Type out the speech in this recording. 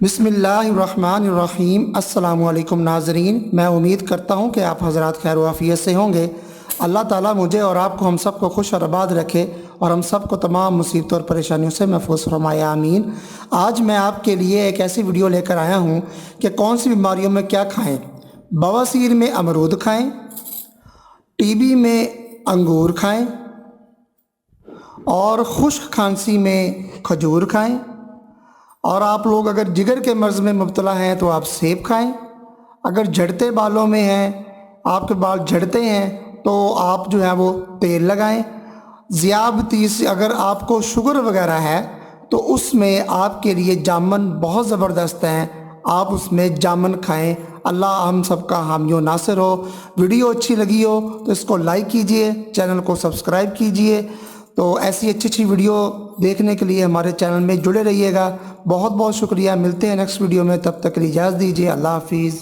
बिस्मिल्लाहिर्रहमानिर्रहीम। अस्सलामु अलैकुम नाज़रीन, मैं उम्मीद करता हूँ कि आप हज़रात खैर व आफ़ियत से होंगे। अल्लाह ताला मुझे और आपको हम सब को खुश और आबाद रखे और हम सब को तमाम मुसीबतों और परेशानियों से महफूज फरमाए, आमीन। आज मैं आपके लिए एक ऐसी वीडियो लेकर आया हूँ कि कौन सी बीमारियों में क्या खाएँ। बवासीर में अमरूद खाएँ, टीबी में अंगूर खाएँ और खुश्क खांसी में खजूर खाएँ। और आप लोग अगर जिगर के मर्ज़ में मुब्तला हैं तो आप सेब खाएं। अगर झड़ते बालों में हैं, आपके बाल झड़ते हैं तो आप जो है वो तेल लगाएं। ज़ियाबतीस, अगर आपको शुगर वगैरह है तो उसमें आपके लिए जामुन बहुत ज़बरदस्त हैं, आप उसमें जामुन खाएं। अल्लाह हम सबका हामी व नासिर हो। वीडियो अच्छी लगी हो तो इसको लाइक कीजिए, चैनल को सब्सक्राइब कीजिए। तो ऐसी अच्छी अच्छी वीडियो देखने के लिए हमारे चैनल में जुड़े रहिएगा। बहुत बहुत शुक्रिया। मिलते हैं नेक्स्ट वीडियो में, तब तक के लिए इजाज़त दीजिए। अल्लाह हाफिज़।